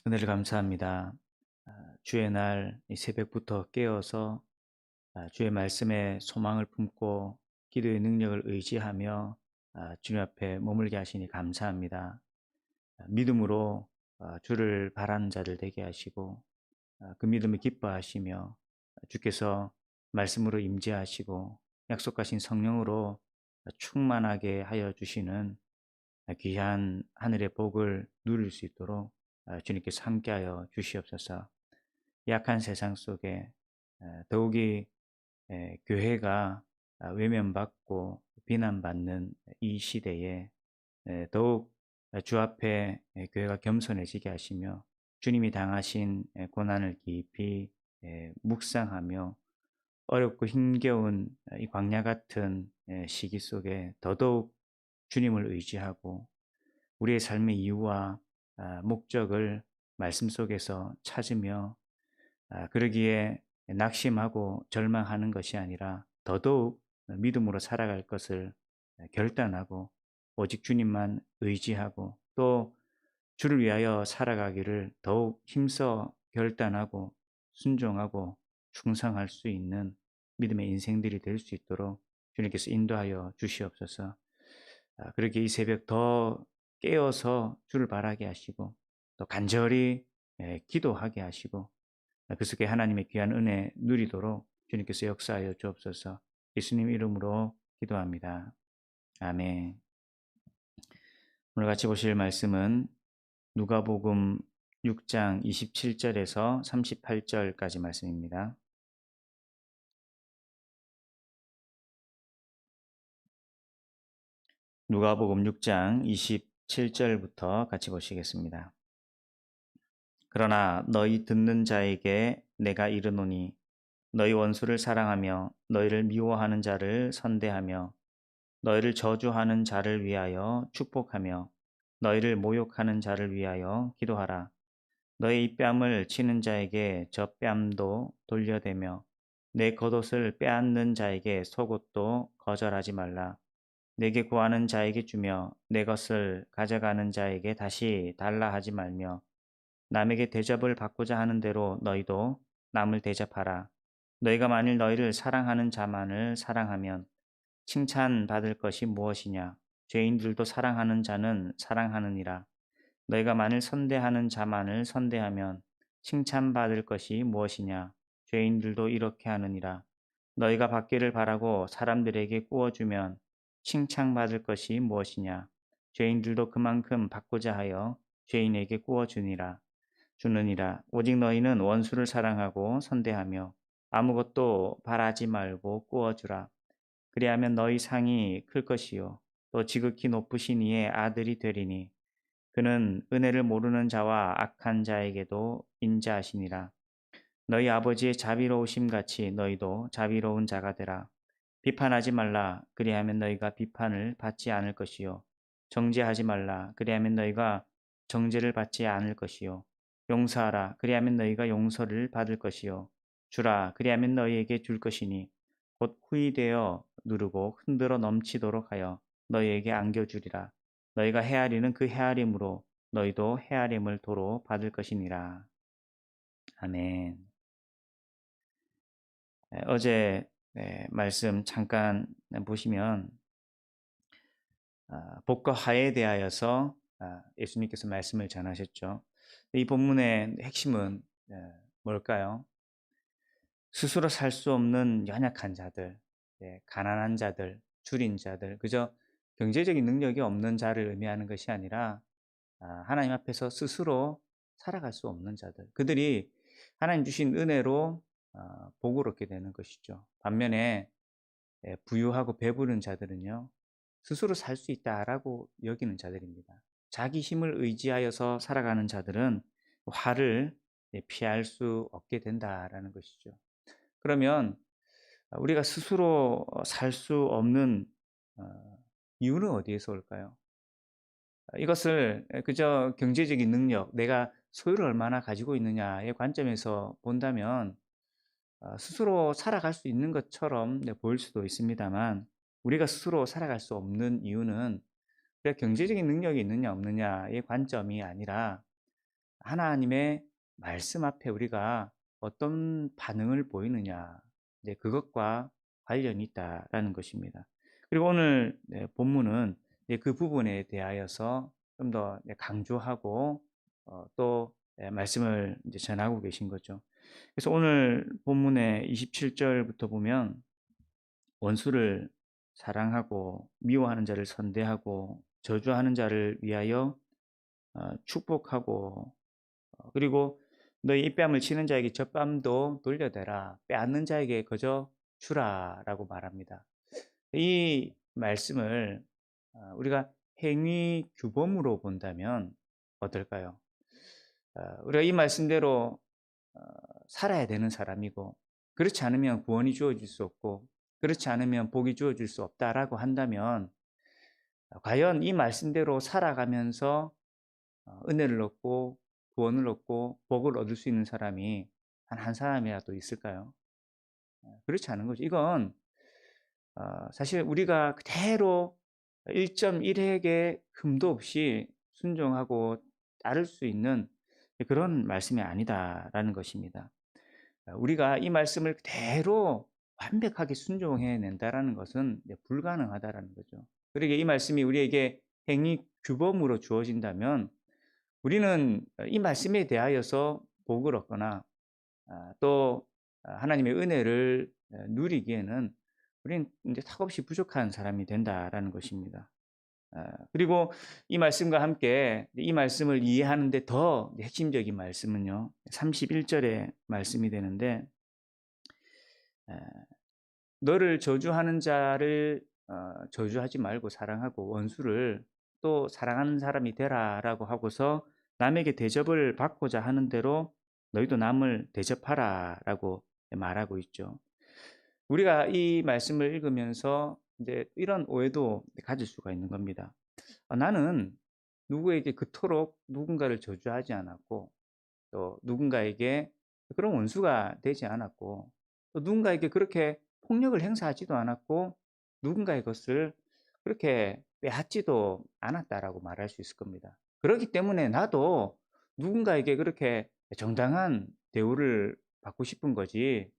은혜를 감사합니다. 주의 날 이 새벽부터 깨어서 주의 말씀에 소망을 품고 기도의 능력을 의지하며 주님 앞에 머물게 하시니 감사합니다. 믿음으로 주를 바라는 자들 되게 하시고 그 믿음을 기뻐하시며 주께서 말씀으로 임재하시고 약속하신 성령으로 충만하게 하여 주시는 귀한 하늘의 복을 누릴 수 있도록 주님께서 함께하여 주시옵소서. 약한 세상 속에 더욱이 교회가 외면받고 비난받는 이 시대에 더욱 주 앞에 교회가 겸손해지게 하시며 주님이 당하신 고난을 깊이 묵상하며 어렵고 힘겨운 이 광야 같은 시기 속에 더더욱 주님을 의지하고 우리의 삶의 이유와 목적을 말씀 속에서 찾으며 그러기에 낙심하고 절망하는 것이 아니라 더더욱 믿음으로 살아갈 것을 결단하고 오직 주님만 의지하고 또 주를 위하여 살아가기를 더욱 힘써 결단하고 순종하고 충성할 수 있는 믿음의 인생들이 될 수 있도록 주님께서 인도하여 주시옵소서. 그렇게 이 새벽 더 깨어서 주를 바라게 하시고 또 간절히 기도하게 하시고 그 속에 하나님의 귀한 은혜 누리도록 주님께서 역사하여 주옵소서. 예수님 이름으로 기도합니다. 아멘. 오늘 같이 보실 말씀은 누가복음 6장 27절에서 38절까지 말씀입니다. 누가복음 6장 27절부터 같이 보시겠습니다. 그러나 너희 듣는 자에게 내가 이르노니 너희 원수를 사랑하며 너희를 미워하는 자를 선대하며 너희를 저주하는 자를 위하여 축복하며 너희를 모욕하는 자를 위하여 기도하라. 너희 입뺨을 치는 자에게 저 뺨도 돌려대며 내 겉옷을 빼앗는 자에게 속옷도 거절하지 말라. 내게 구하는 자에게 주며 내 것을 가져가는 자에게 다시 달라 하지 말며 남에게 대접을 받고자 하는 대로 너희도 남을 대접하라. 너희가 만일 너희를 사랑하는 자만을 사랑하면 칭찬받을 것이 무엇이냐? 죄인들도 사랑하는 자는 사랑하느니라. 너희가 만일 선대하는 자만을 선대하면 칭찬받을 것이 무엇이냐? 죄인들도 이렇게 하느니라. 너희가 받기를 바라고 사람들에게 구워주면 칭찬받을 것이 무엇이냐? 죄인들도 그만큼 받고자 하여 죄인에게 구워주니라. 주느니라. 오직 너희는 원수를 사랑하고 선대하며 아무것도 바라지 말고 구워주라. 그리하면 너희 상이 클 것이요 또 지극히 높으신 이의 아들이 되리니 그는 은혜를 모르는 자와 악한 자에게도 인자하시니라. 너희 아버지의 자비로우심 같이 너희도 자비로운 자가 되라. 비판하지 말라. 그리하면 너희가 비판을 받지 않을 것이요 정죄하지 말라. 그리하면 너희가 정죄를 받지 않을 것이요 용서하라. 그리하면 너희가 용서를 받을 것이요 주라. 그리하면 너희에게 줄 것이니 곧 후이되어 누르고 흔들어 넘치도록 하여 너희에게 안겨주리라. 너희가 헤아리는 그 헤아림으로 너희도 헤아림을 도로 받을 것이니라. 아멘. 어제 말씀 잠깐 보시면 복과 화에 대하여서 예수님께서 말씀을 전하셨죠. 이 본문의 핵심은 뭘까요? 스스로 살 수 없는 연약한 자들, 가난한 자들, 줄인 자들, 그저 경제적인 능력이 없는 자를 의미하는 것이 아니라 하나님 앞에서 스스로 살아갈 수 없는 자들, 그들이 하나님 주신 은혜로 복을 얻게 되는 것이죠. 반면에 부유하고 배부른 자들은요, 스스로 살 수 있다라고 여기는 자들입니다. 자기 힘을 의지하여서 살아가는 자들은 화를 피할 수 없게 된다라는 것이죠. 그러면 우리가 스스로 살 수 없는 이유는 어디에서 올까요? 이것을 그저 경제적인 능력, 내가 소유를 얼마나 가지고 있느냐의 관점에서 본다면 스스로 살아갈 수 있는 것처럼 보일 수도 있습니다만, 우리가 스스로 살아갈 수 없는 이유는 우리가 경제적인 능력이 있느냐 없느냐의 관점이 아니라 하나님의 말씀 앞에 우리가 어떤 반응을 보이느냐, 이제 그것과 관련이 있다라는 것입니다. 그리고 오늘 본문은 그 부분에 대하여서 좀 더 강조하고 또 말씀을 이제 전하고 계신 거죠. 그래서 오늘 본문의 27절부터 보면 원수를 사랑하고 미워하는 자를 선대하고 저주하는 자를 위하여 축복하고 그리고 너희 입뺨을 치는 자에게 젖밤도 돌려대라. 빼앗는 자에게 거저 주라라고 말합니다. 이 말씀을 우리가 행위 규범으로 본다면 어떨까요? 우리가 이 말씀대로 어, 살아야 되는 사람이고 그렇지 않으면 구원이 주어질 수 없고 그렇지 않으면 복이 주어질 수 없다라고 한다면 과연 이 말씀대로 살아가면서 은혜를 얻고 구원을 얻고 복을 얻을 수 있는 사람이 한 한 사람이라도 있을까요? 그렇지 않은 거죠. 이건 사실 우리가 그대로 1.1핵의 흠도 없이 순종하고 따를 수 있는 그런 말씀이 아니다라는 것입니다. 우리가 이 말씀을 그대로 완벽하게 순종해 낸다라는 것은 불가능하다라는 거죠. 그러게 이 말씀이 우리에게 행위 규범으로 주어진다면 우리는 이 말씀에 대하여서 복을 얻거나 또 하나님의 은혜를 누리기에는 우리는 이제 턱없이 부족한 사람이 된다라는 것입니다. 그리고 이 말씀과 함께 이 말씀을 이해하는 데 더 핵심적인 말씀은요. 31절의 말씀이 되는데 너를 저주하는 자를 저주하지 말고 사랑하고 원수를 또 사랑하는 사람이 되라라고 하고서 남에게 대접을 받고자 하는 대로 너희도 남을 대접하라라고 말하고 있죠. 우리가 이 말씀을 읽으면서 이제 이런 오해도 가질 수가 있는 겁니다. 나는 누구에게 그토록 누군가를 저주하지 않았고 또 누군가에게 그런 원수가 되지 않았고 또 누군가에게 그렇게 폭력을 행사하지도 않았고 누군가의 것을 그렇게 빼앗지도 않았다라고 말할 수 있을 겁니다. 그렇기 때문에 나도 누군가에게 그렇게 정당한 대우를 받고 싶은 거지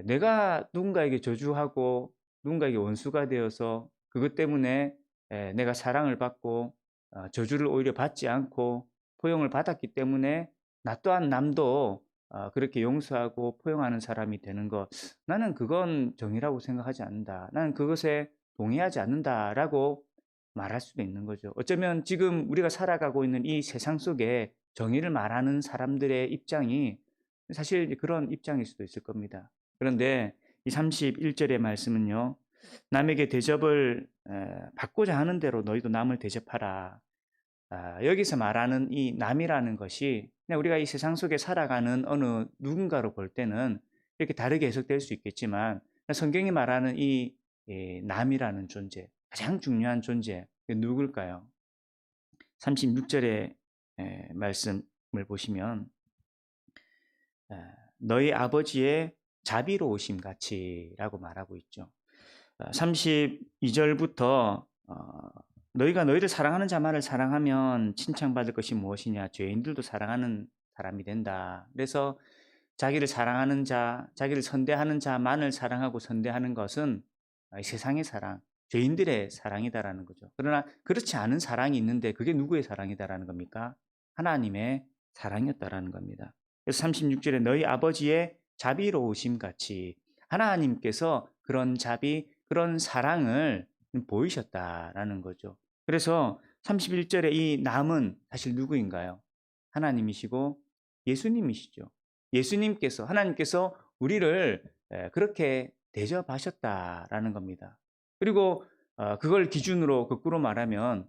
내가 누군가에게 저주하고 누군가에게 원수가 되어서 그것 때문에 내가 사랑을 받고 저주를 오히려 받지 않고 포용을 받았기 때문에 나 또한 남도 그렇게 용서하고 포용하는 사람이 되는 것, 나는 그건 정의라고 생각하지 않는다. 나는 그것에 동의하지 않는다라고 말할 수도 있는 거죠. 어쩌면 지금 우리가 살아가고 있는 이 세상 속에 정의를 말하는 사람들의 입장이 사실 그런 입장일 수도 있을 겁니다. 그런데 이 31절의 말씀은요. 남에게 대접을 받고자 하는 대로 너희도 남을 대접하라. 여기서 말하는 이 남이라는 것이 그냥 우리가 이 세상 속에 살아가는 어느 누군가로 볼 때는 이렇게 다르게 해석될 수 있겠지만 성경이 말하는 이 남이라는 존재, 가장 중요한 존재, 그게 누굴까요? 36절의 말씀을 보시면 너희 아버지의 자비로우심 같이라고 말하고 있죠. 32절부터 너희가 너희를 사랑하는 자만을 사랑하면 칭찬받을 것이 무엇이냐? 죄인들도 사랑하는 사람이 된다. 그래서 자기를 사랑하는 자, 자기를 선대하는 자만을 사랑하고 선대하는 것은 세상의 사랑, 죄인들의 사랑이다라는 거죠. 그러나 그렇지 않은 사랑이 있는데 그게 누구의 사랑이다라는 겁니까? 하나님의 사랑이었다라는 겁니다. 그래서 36절에 너희 아버지의 자비로우심 같이 하나님께서 그런 자비, 그런 사랑을 보이셨다라는 거죠. 그래서 31절에 이 남은 사실 누구인가요? 하나님이시고 예수님이시죠. 예수님께서, 하나님께서 우리를 그렇게 대접하셨다라는 겁니다. 그리고 그걸 기준으로 거꾸로 말하면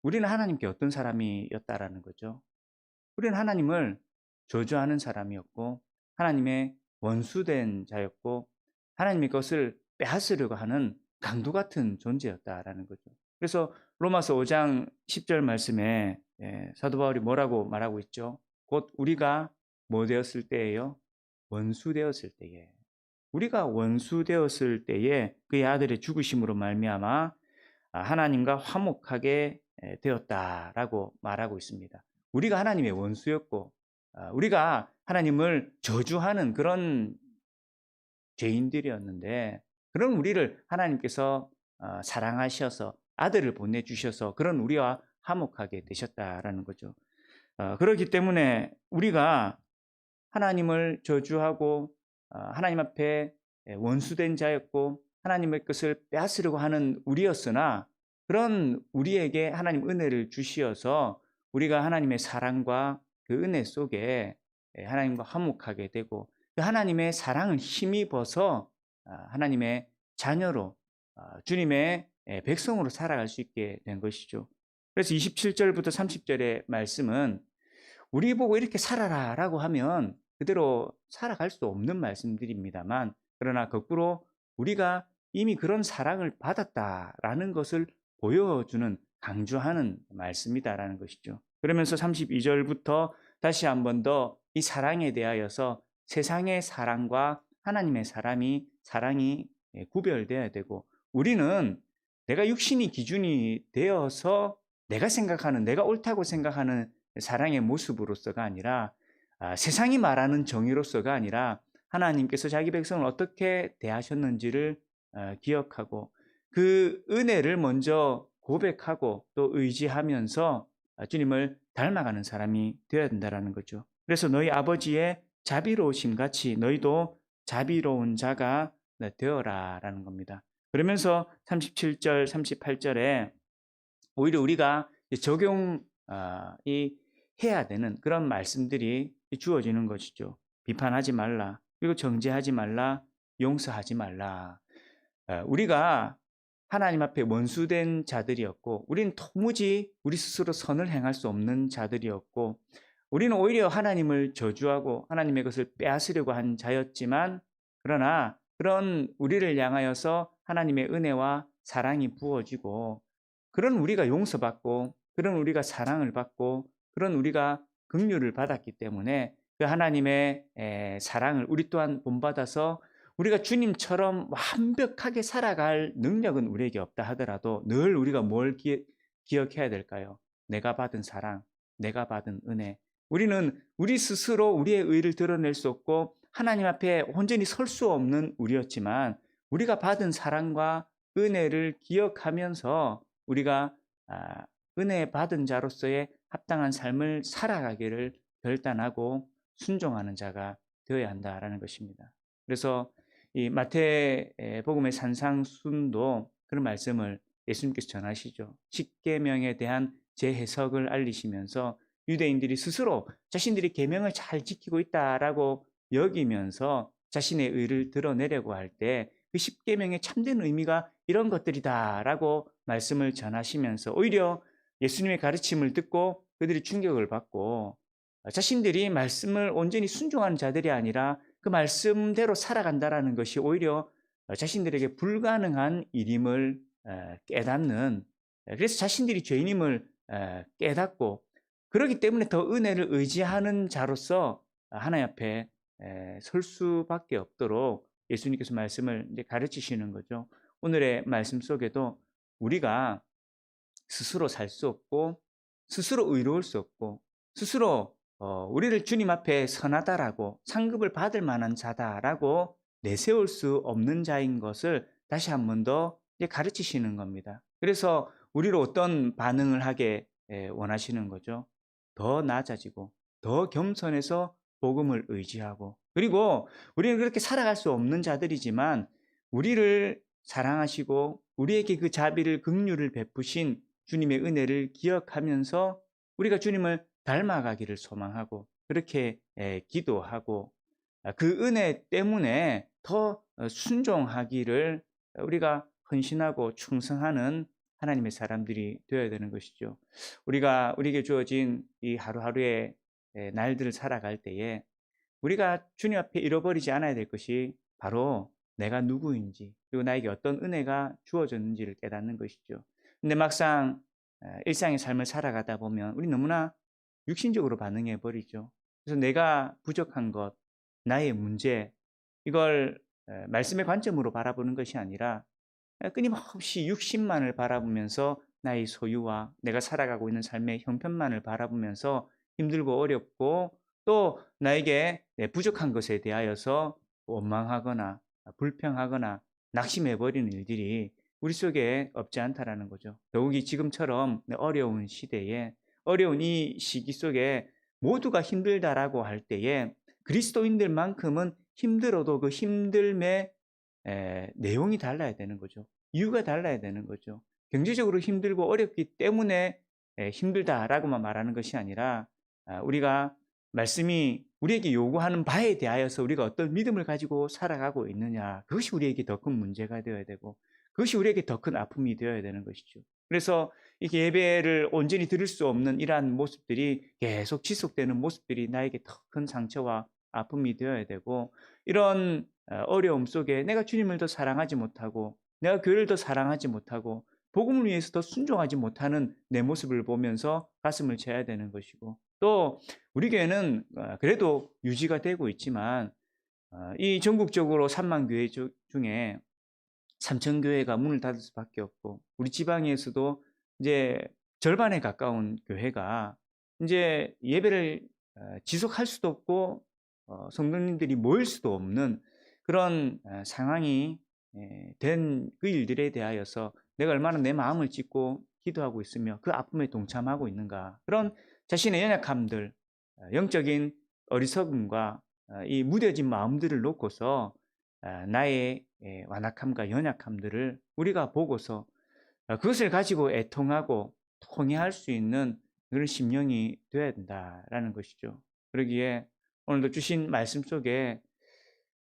우리는 하나님께 어떤 사람이었다라는 거죠. 우리는 하나님을 저주하는 사람이었고 하나님의 원수된 자였고 하나님의 것을 빼앗으려고 하는 강도 같은 존재였다라는 거죠. 그래서 로마서 5장 10절 말씀에 사도 바울이 뭐라고 말하고 있죠? 곧 우리가 뭐 되었을 때예요? 원수 되었을 때에. 우리가 원수 되었을 때에 그의 아들의 죽으심으로 말미암아 하나님과 화목하게 되었다라고 말하고 있습니다. 우리가 하나님의 원수였고 우리가 하나님을 저주하는 그런 죄인들이었는데 그런 우리를 하나님께서 사랑하셔서 아들을 보내주셔서 그런 우리와 화목하게 되셨다라는 거죠. 그렇기 때문에 우리가 하나님을 저주하고 하나님 앞에 원수된 자였고 하나님의 것을 빼앗으려고 하는 우리였으나 그런 우리에게 하나님 은혜를 주시어서 우리가 하나님의 사랑과 그 은혜 속에 하나님과 화목하게 되고 그 하나님의 사랑을 힘입어서 하나님의 자녀로 주님의 백성으로 살아갈 수 있게 된 것이죠. 그래서 27절부터 30절의 말씀은 우리 보고 이렇게 살아라라고 하면 그대로 살아갈 수 없는 말씀들입니다만 그러나 거꾸로 우리가 이미 그런 사랑을 받았다라는 것을 보여주는 강조하는 말씀이다라는 것이죠. 그러면서 32절부터 다시 한 번 더 이 사랑에 대하여서 세상의 사랑과 하나님의 사랑이 구별되어야 되고 우리는 내가 육신이 기준이 되어서 내가 생각하는 내가 옳다고 생각하는 사랑의 모습으로서가 아니라 세상이 말하는 정의로서가 아니라 하나님께서 자기 백성을 어떻게 대하셨는지를 기억하고 그 은혜를 먼저 고백하고 또 의지하면서 주님을 닮아가는 사람이 되어야 된다는 거죠. 그래서 너희 아버지의 자비로우심 같이 너희도 자비로운 자가 되어라라는 겁니다. 그러면서 37절, 38절에 오히려 우리가 적용 해야 되는 그런 말씀들이 주어지는 것이죠. 비판하지 말라. 그리고 정죄하지 말라. 용서하지 말라. 우리가 하나님 앞에 원수된 자들이었고 우리는 도무지 우리 스스로 선을 행할 수 없는 자들이었고 우리는 오히려 하나님을 저주하고 하나님의 것을 빼앗으려고 한 자였지만 그러나 그런 우리를 향하여서 하나님의 은혜와 사랑이 부어지고 그런 우리가 용서받고 그런 우리가 사랑을 받고 그런 우리가 긍휼을 받았기 때문에 그 하나님의 사랑을 우리 또한 본받아서 우리가 주님처럼 완벽하게 살아갈 능력은 우리에게 없다 하더라도 늘 우리가 뭘 기억해야 될까요? 내가 받은 사랑, 내가 받은 은혜. 우리는 우리 스스로 우리의 의를 드러낼 수 없고 하나님 앞에 온전히 설 수 없는 우리였지만 우리가 받은 사랑과 은혜를 기억하면서 우리가 은혜 받은 자로서의 합당한 삶을 살아가기를 결단하고 순종하는 자가 되어야 한다라는 것입니다. 그래서 이 마태복음의 산상순도 그런 말씀을 예수님께서 전하시죠. 십계명에 대한 재해석을 알리시면서 유대인들이 스스로 자신들이 계명을 잘 지키고 있다라고 여기면서 자신의 의를 드러내려고 할 때 그 십계명의 참된 의미가 이런 것들이다라고 말씀을 전하시면서 오히려 예수님의 가르침을 듣고 그들이 충격을 받고 자신들이 말씀을 온전히 순종하는 자들이 아니라 그 말씀대로 살아간다라는 것이 오히려 자신들에게 불가능한 일임을 깨닫는 그래서 자신들이 죄인임을 깨닫고 그렇기 때문에 더 은혜를 의지하는 자로서 하나님 앞에 설 수밖에 없도록 예수님께서 말씀을 이제 가르치시는 거죠. 오늘의 말씀 속에도 우리가 스스로 살 수 없고 스스로 의로울 수 없고 스스로 우리를 주님 앞에 선하다라고 상급을 받을 만한 자다라고 내세울 수 없는 자인 것을 다시 한 번 더 가르치시는 겁니다. 그래서 우리로 어떤 반응을 하게 원하시는 거죠. 더 낮아지고 더 겸손해서 복음을 의지하고 그리고 우리는 그렇게 살아갈 수 없는 자들이지만 우리를 사랑하시고 우리에게 그 자비를 긍휼을 베푸신 주님의 은혜를 기억하면서 우리가 주님을 닮아가기를 소망하고 그렇게 기도하고 그 은혜 때문에 더 순종하기를 우리가 헌신하고 충성하는 하나님의 사람들이 되어야 되는 것이죠. 우리가 우리에게 주어진 이 하루하루의 날들을 살아갈 때에 우리가 주님 앞에 잃어버리지 않아야 될 것이 바로 내가 누구인지 그리고 나에게 어떤 은혜가 주어졌는지를 깨닫는 것이죠. 근데 막상 일상의 삶을 살아가다 보면 우리 너무나 육신적으로 반응해 버리죠. 그래서 내가 부족한 것, 나의 문제 이걸 말씀의 관점으로 바라보는 것이 아니라 끊임없이 육신만을 바라보면서 나의 소유와 내가 살아가고 있는 삶의 형편만을 바라보면서 힘들고 어렵고 또 나에게 부족한 것에 대하여서 원망하거나 불평하거나 낙심해버리는 일들이 우리 속에 없지 않다라는 거죠. 더욱이 지금처럼 어려운 시대에 어려운 이 시기 속에 모두가 힘들다라고 할 때에 그리스도인들만큼은 힘들어도 그 힘듦의 내용이 달라야 되는 거죠. 이유가 달라야 되는 거죠. 경제적으로 힘들고 어렵기 때문에 힘들다라고만 말하는 것이 아니라 우리가 말씀이 우리에게 요구하는 바에 대하여서 우리가 어떤 믿음을 가지고 살아가고 있느냐, 그것이 우리에게 더 큰 문제가 되어야 되고 그것이 우리에게 더 큰 아픔이 되어야 되는 것이죠. 그래서 이렇게 예배를 온전히 들을 수 없는 이러한 모습들이 계속 지속되는 모습들이 나에게 더 큰 상처와 아픔이 되어야 되고, 이런 어려움 속에 내가 주님을 더 사랑하지 못하고 내가 교회를 더 사랑하지 못하고 복음을 위해서 더 순종하지 못하는 내 모습을 보면서 가슴을 쳐야 되는 것이고, 또 우리 교회는 그래도 유지가 되고 있지만 이 전국적으로 3만 교회 중에 3천 교회가 문을 닫을 수밖에 없고, 우리 지방에서도 이제 절반에 가까운 교회가 이제 예배를 지속할 수도 없고 성도님들이 모일 수도 없는 그런 상황이 된 그 일들에 대하여서 내가 얼마나 내 마음을 찢고 기도하고 있으며 그 아픔에 동참하고 있는가, 그런 자신의 연약함들, 영적인 어리석음과 이 무뎌진 마음들을 놓고서 나의 완악함과 연약함들을 우리가 보고서 그것을 가지고 애통하고 통회할 수 있는 그런 심령이 되어야 된다라는 것이죠. 그러기에 오늘도 주신 말씀 속에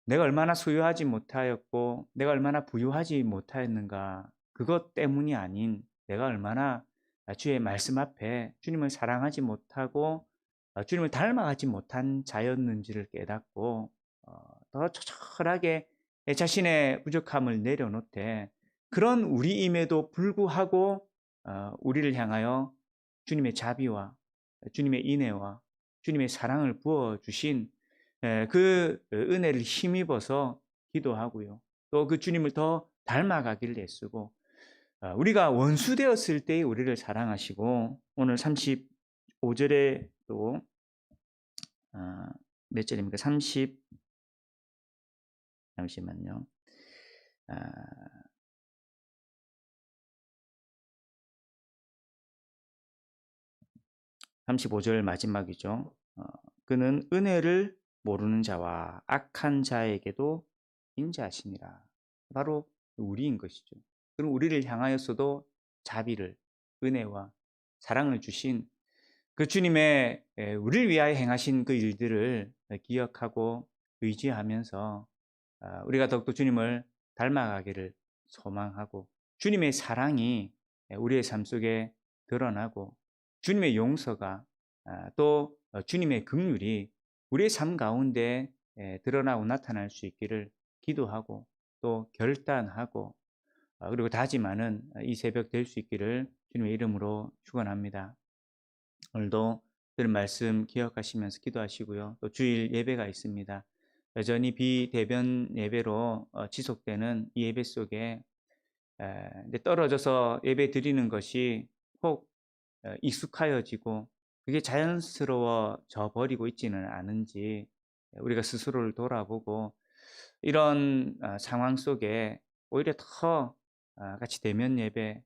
내가 얼마나 소유하지 못하였고 내가 얼마나 부유하지 못하였는가, 그것 때문이 아닌 내가 얼마나 주의 말씀 앞에 주님을 사랑하지 못하고 주님을 닮아가지 못한 자였는지를 깨닫고 더 처절하게 자신의 부족함을 내려놓되, 그런 우리임에도 불구하고 우리를 향하여 주님의 자비와 주님의 인애와 주님의 사랑을 부어주신 그 은혜를 힘입어서 기도하고요. 또 그 주님을 더 닮아가기를 애쓰고, 우리가 원수 되었을 때에 우리를 사랑하시고, 오늘 35절에 또 몇 절입니까? 잠시만요. 35절 마지막이죠. 그는 은혜를 모르는 자와 악한 자에게도 인자하시니라. 바로 우리인 것이죠. 그럼 우리를 향하여서도 자비를, 은혜와 사랑을 주신 그 주님의 우리를 위하여 행하신 그 일들을 기억하고 의지하면서 우리가 더욱더 주님을 닮아가기를 소망하고, 주님의 사랑이 우리의 삶 속에 드러나고 주님의 용서가 또 주님의 긍휼이 우리의 삶 가운데 드러나고 나타날 수 있기를 기도하고 또 결단하고 그리고 다짐하는 이 새벽 될 수 있기를 주님의 이름으로 축원합니다. 오늘도 들은 말씀 기억하시면서 기도하시고요. 또 주일 예배가 있습니다. 여전히 비대면 예배로 지속되는 이 예배 속에 떨어져서 예배 드리는 것이 혹 익숙하여지고 그게 자연스러워져 버리고 있지는 않은지 우리가 스스로를 돌아보고, 이런 상황 속에 오히려 더 같이 대면 예배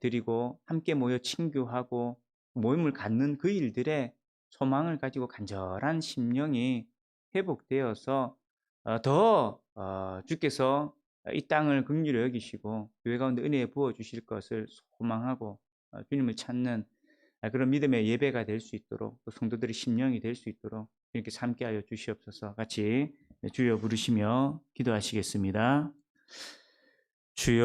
드리고 함께 모여 친교하고 모임을 갖는 그 일들에 소망을 가지고 간절한 심령이 회복되어서 더 주께서 이 땅을 긍휼히 여기시고 교회 가운데 은혜에 부어 주실 것을 소망하고 주님을 찾는 그런 믿음의 예배가 될 수 있도록, 또 성도들의 심령이 될 수 있도록 이렇게 함께하여 주시옵소서. 같이 주여 부르시며 기도하시겠습니다. 주여